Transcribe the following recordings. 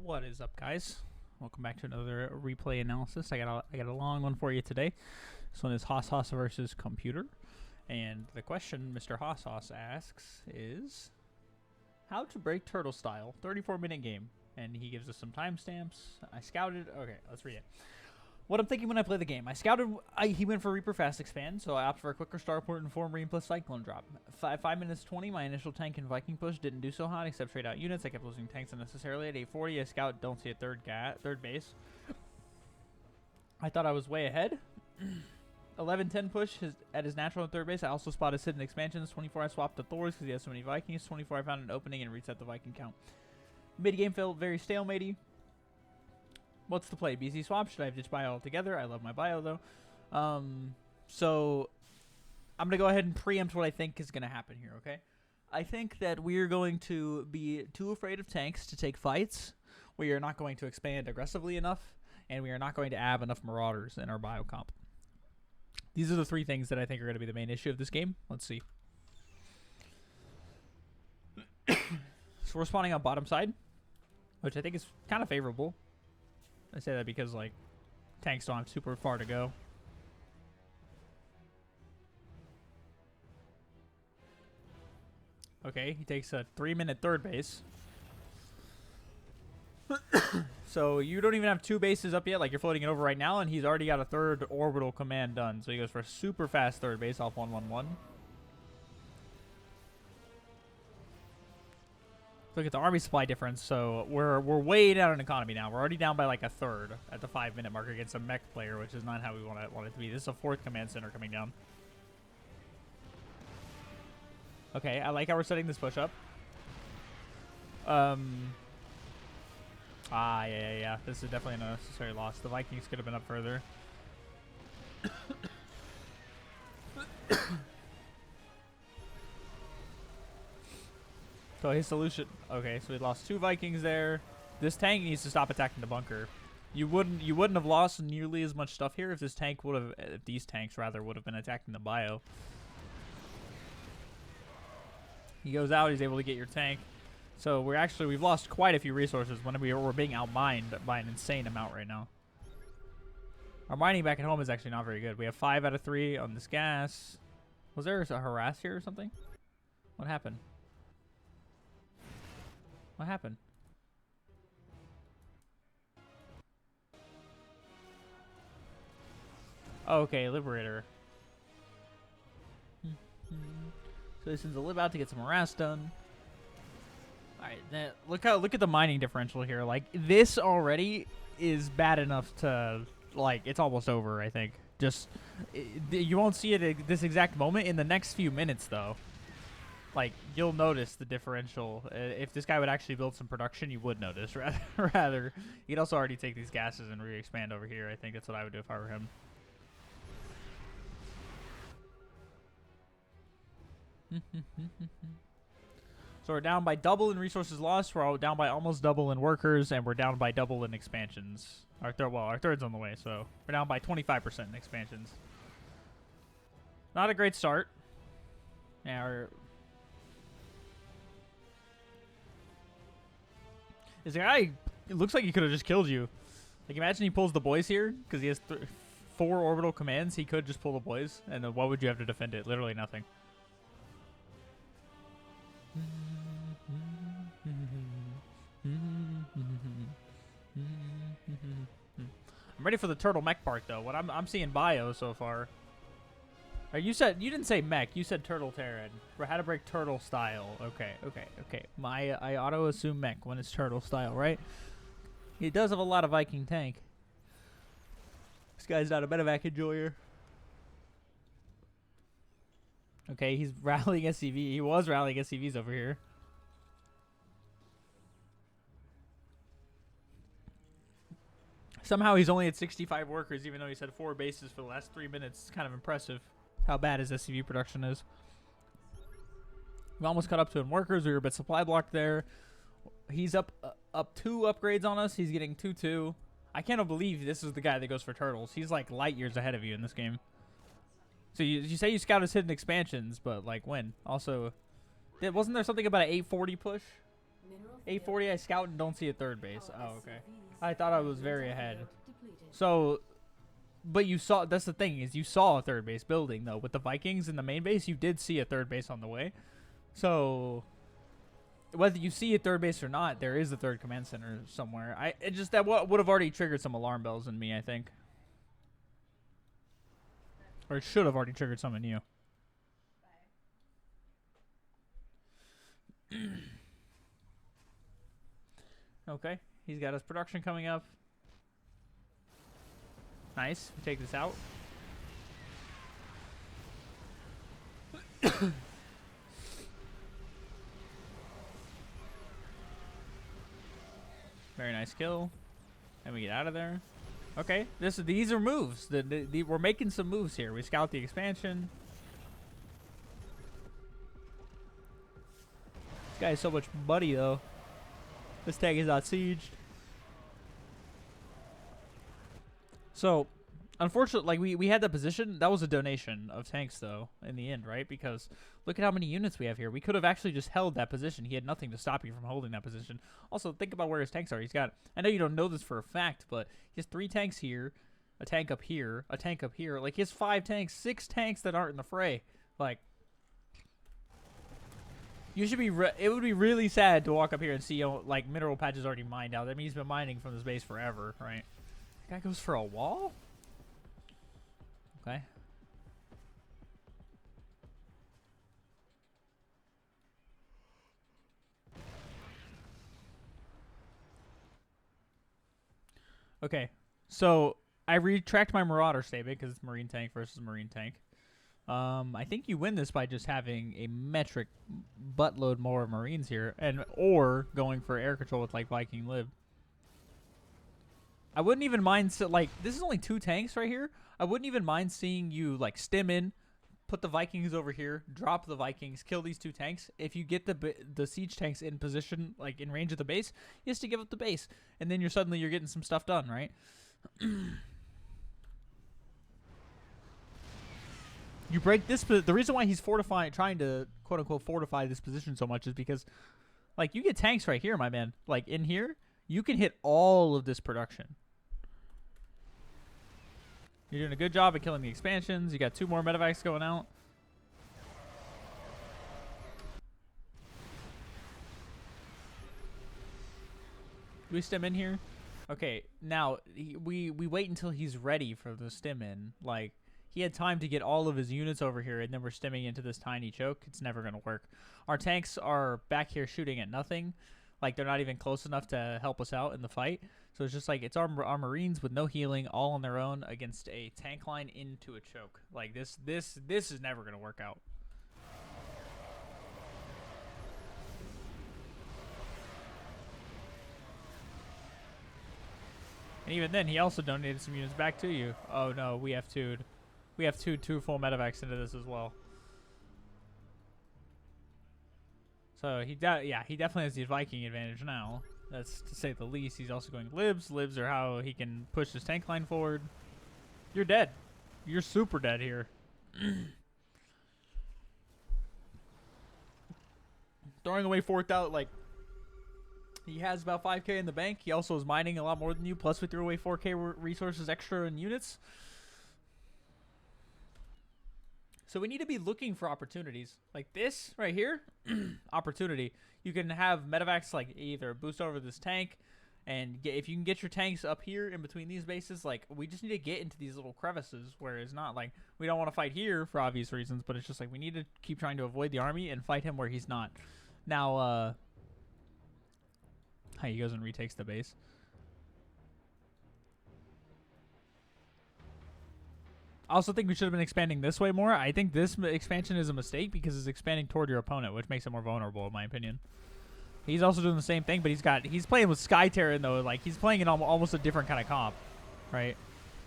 What is up, guys? Welcome back to another replay analysis. I got a long one for you today. This one is Haushaus versus Computer, and the question Mr. Haushaus asks is how to break turtle style. 34-minute game, and he gives us some timestamps. I scouted. Okay, let's read it. What I'm thinking when I play the game. I scouted. He went for Reaper Fast Expand, so I opted for a quicker starport and 4 Marine plus Cyclone drop. 5 minutes 20, my initial tank and Viking push didn't do so hot, except trade out units. I kept losing tanks unnecessarily. At 840, I scout, don't see a third base. I thought I was way ahead. 11-10 push at his natural and third base. I also spotted hidden expansions. 24, I swapped the Thors because he has so many Vikings. 24, I found an opening and reset the Viking count. Mid game felt very stalematey. What's the play? BZ swap? Should I have ditched bio altogether? I love my bio, though. So I'm going to go ahead and preempt what I think is going to happen here, okay? I think that we're going to be too afraid of tanks to take fights. We are not going to expand aggressively enough, and we are not going to have enough Marauders in our bio comp. These are the 3 things that I think are going to be the main issue of this game. Let's see. So we're spawning on bottom side, which I think is kind of favorable. I say that because, like, tanks don't have super far to go. Okay, he takes a 3-minute third base. So you don't even have 2 bases up yet. Like, you're floating it over right now, and he's already got a 3rd orbital command done. So he goes for a super fast third base off 1-1-1. Look at the army supply difference. So we're way down in economy now. We're already down by like a 1/3 at the 5-minute mark against a mech player, which is not how we want it to be. This is a 4th command center coming down. Okay, I like how we're setting this push up. Yeah. This is definitely a necessary loss. The Vikings could have been up further. So his solution. Okay, so we lost 2 Vikings there. This tank needs to stop attacking the bunker. You wouldn't have lost nearly as much stuff here if these tanks would have been attacking the bio. He goes out. He's able to get your tank. So we've lost quite a few resources when we're being outmined by an insane amount right now. Our mining back at home is actually not very good. We have 5 out of 3 on this gas. Was there a harass here or something? What happened? What happened? Oh, okay, Liberator. So this is a lib out to get some harass done. Alright, look at the mining differential here. Like, this already is bad enough to, like, it's almost over, I think. Just, you won't see it at this exact moment. In the next few minutes, though, like, you'll notice the differential. If this guy would actually build some production, you would notice. Rather, he'd also already take these gases and re-expand over here. I think that's what I would do if I were him. So we're down by double in resources lost. We're down by almost double in workers, and we're down by double in expansions. Our third's on the way, so we're down by 25% in expansions. Not a great start. Yeah, this guy, it looks like he could have just killed you. Like, imagine he pulls the boys here, because he has 4 orbital commands. He could just pull the boys, and then what would you have to defend it? Literally nothing. I'm ready for the turtle mech part, though. What I'm seeing bio so far. You didn't say mech. You said turtle terran. For how to break turtle style. Okay. I auto assume mech when it's turtle style, right? He does have a lot of Viking tank. This guy's not a medevac enjoyer. Okay, he's rallying SCV. He was rallying SCVs over here. Somehow he's only at 65 workers, even though he's had 4 bases for the last 3 minutes. It's kind of impressive how bad his SCV production is. We almost caught up to him workers. We were a bit supply blocked there. He's up 2 upgrades on us. He's getting 2-2. I can't believe this is the guy that goes for turtles. He's like light years ahead of you in this game. So you say you scout his hidden expansions, but like when? Also, wasn't there something about an 840 push? Mineral 840, I scout and don't see a third base. Oh, okay. I thought I was very ahead. So, but you saw, that's the thing, is you saw a third base building, though. With the Vikings in the main base, you did see a third base on the way. So, whether you see a third base or not, there is a third command center somewhere. It just, that would have already triggered some alarm bells in me, I think. Or it should have already triggered some in you. Okay, he's got his production coming up. Nice, we take this out. Very nice kill. And we get out of there. Okay, these are moves. We're making some moves here. We scout the expansion. This guy is so much buddy, though. This tank is not sieged. So, unfortunately, like we had that position. That was a donation of tanks, though, in the end, right? Because look at how many units we have here. We could have actually just held that position. He had nothing to stop you from holding that position. Also, think about where his tanks are. He's got, I know you don't know this for a fact, but he has 3 tanks here, a tank up here, a tank up here. Like, he has 5 tanks, 6 tanks that aren't in the fray. Like, you should be, it would be really sad to walk up here and see, like, mineral patches already mined out. That means he's been mining from this base forever, right? Guy goes for a wall? Okay. Okay. So, I retract my Marauder statement because it's Marine tank versus Marine tank. I think you win this by just having a metric buttload more Marines here, or going for air control with like Viking Lib. I wouldn't even mind, like, this is only 2 tanks right here. I wouldn't even mind seeing you, like, stem in, put the Vikings over here, drop the Vikings, kill these 2 tanks. If you get the siege tanks in position, like, in range of the base, he has to give up the base. And then you're getting some stuff done, right? You break this, the reason why he's trying to, quote-unquote, fortify this position so much is because, like, you get tanks right here, my man. Like, in here, you can hit all of this production. You're doing a good job at killing the expansions. You got 2 more medevacs going out. Do we stem in here? Okay, now, we wait until he's ready for the stem in. Like, he had time to get all of his units over here, and then we're stemming into this tiny choke. It's never going to work. Our tanks are back here shooting at nothing. Like, they're not even close enough to help us out in the fight. So it's just like, it's our Marines with no healing, all on their own against a tank line into a choke. Like, this is never going to work out. And even then, he also donated some units back to you. Oh no, we have two full medevacs into this as well. So he definitely has the Viking advantage now. That's to say the least. He's also going libs. Libs are how he can push his tank line forward. You're dead. You're super dead here. Throwing away 4,000, like, he has about 5k in the bank. He also is mining a lot more than you. Plus we threw away 4k resources extra in units. So we need to be looking for opportunities. Like this right here, opportunity. You can have medevacs like either boost over this tank, and if you can get your tanks up here in between these bases, like we just need to get into these little crevices where it's not like we don't want to fight here for obvious reasons, but it's just like we need to keep trying to avoid the army and fight him where he's not. Now, he goes and retakes the base. I also think we should have been expanding this way more. I think this expansion is a mistake because it's expanding toward your opponent, which makes it more vulnerable, in my opinion. He's also doing the same thing, but he's playing with Sky Terran though. Like he's playing in almost a different kind of comp, right?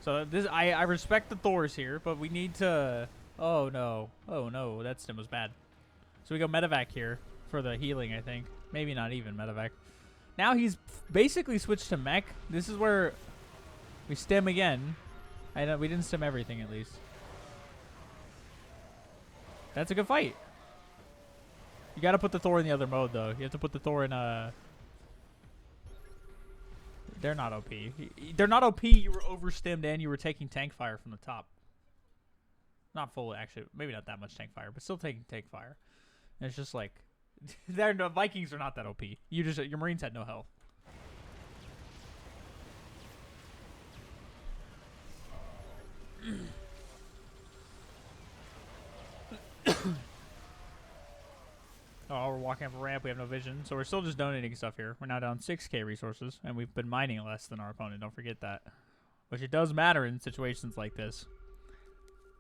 So this I respect the Thors here, but we need to. Oh no, that stem was bad. So we go medevac here for the healing. I think maybe not even medevac. Now he's basically switched to mech. This is where we stem again. I know we didn't stem everything at least. That's a good fight. You got to put the Thor in the other mode though. You have to put the Thor in They're not OP. They're not OP. You were overstimmed and you were taking tank fire from the top. Not full, actually. Maybe not that much tank fire, but still taking tank fire. And it's just like, the Vikings are not that OP. Your Marines had no health. Oh, we're walking up a ramp. We have no vision. So we're still just donating stuff here. We're now down 6k resources, and we've been mining less than our opponent. Don't forget that. Which it does matter in situations like this.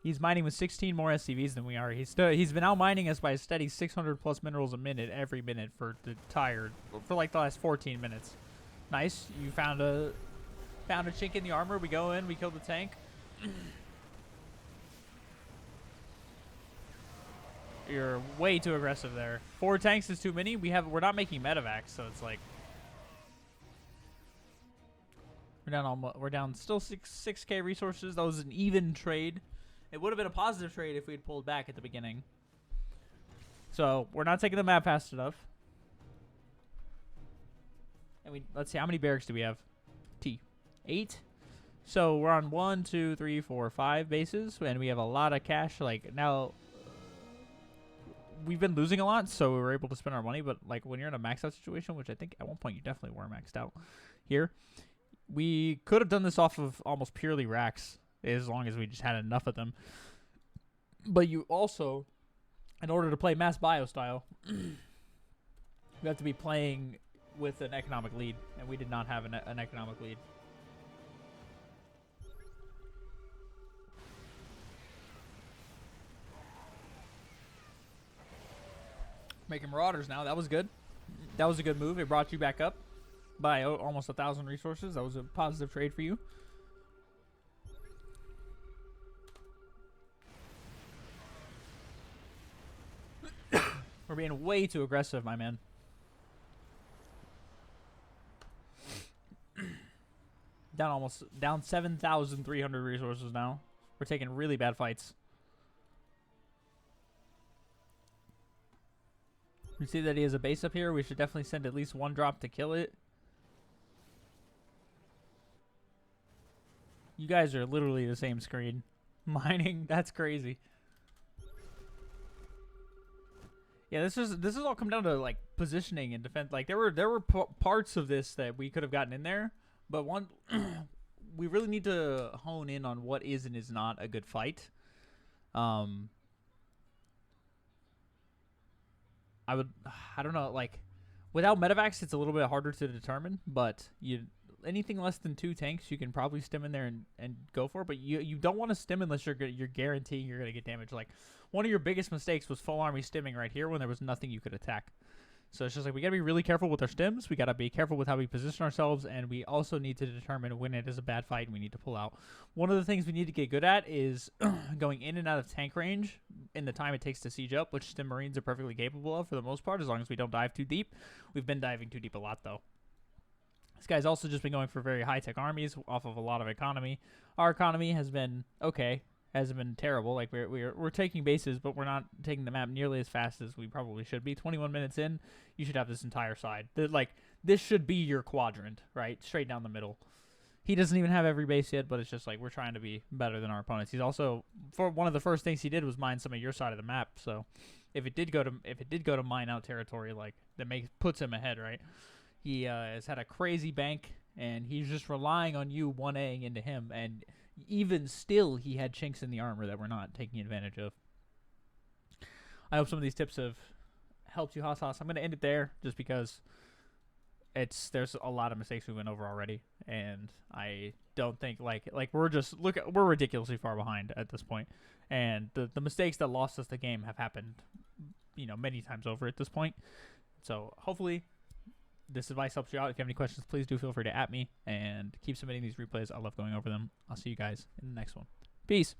He's mining with 16 more SCVs than we are. He's been out mining us by a steady 600 plus minerals a minute every minute for like the last 14 minutes. Nice. You found a chink in the armor. We go in. We kill the tank. You're way too aggressive there. 4 tanks is too many. We're not making medevacs, so it's like we're down still 6k resources. That was an even trade. It would have been a positive trade if we had pulled back at the beginning. So we're not taking the map fast enough. And let's see, how many barracks do we have? 8. So we're on 1, 2, 3, 4, 5 bases, and we have a lot of cash. Like now. We've been losing a lot, so we were able to spend our money, but like when you're in a maxed out situation, which I think at one point you definitely were maxed out here, we could have done this off of almost purely racks as long as we just had enough of them. But you also, in order to play mass bio style, you have to be playing with an economic lead, and we did not have an economic lead. Making marauders now. That was good. That was a good move. It brought you back up by almost 1,000 resources. That was a positive trade for you. We're being way too aggressive, my man. Down 7,300 resources now. We're taking really bad fights. We see that he has a base up here. We should definitely send at least 1 drop to kill it. You guys are literally the same screen. Mining, that's crazy. Yeah, this is all come down to like positioning and defense. Like there were parts of this that we could have gotten in there, but we really need to hone in on what is and is not a good fight. I don't know, like, without medevacs, it's a little bit harder to determine, but anything less than 2 tanks, you can probably stim in there and go for it, but you don't want to stim unless you're guaranteeing you're going to get damage. Like, one of your biggest mistakes was full army stimming right here when there was nothing you could attack. So it's just like we got to be really careful with our stims. We got to be careful with how we position ourselves, and we also need to determine when it is a bad fight and we need to pull out. One of the things we need to get good at is going in and out of tank range in the time it takes to siege up, which stim marines are perfectly capable of for the most part, as long as we don't dive too deep. We've been diving too deep a lot, though. This guy's also just been going for very high-tech armies off of a lot of economy. Our economy has been okay. Hasn't been terrible. Like we're taking bases, but we're not taking the map nearly as fast as we probably should be. 21 minutes in, you should have this entire side. This should be your quadrant, right? Straight down the middle. He doesn't even have every base yet, but it's just like we're trying to be better than our opponents. He's also, for one of the first things he did was mine some of your side of the map. So if it did go to mine out territory, like that puts him ahead, right? He has had a crazy bank, and he's just relying on you 1Aing into him, and even still, he had chinks in the armor that we're not taking advantage of. I hope some of these tips have helped you, Haushaus. I'm going to end it there just because there's a lot of mistakes we went over already, and I don't think we're ridiculously far behind at this point, and the mistakes that lost us the game have happened, many times over at this point. So hopefully this advice helps you out. If you have any questions, please do feel free to @ me and keep submitting these replays. I love going over them. I'll see you guys in the next one. Peace.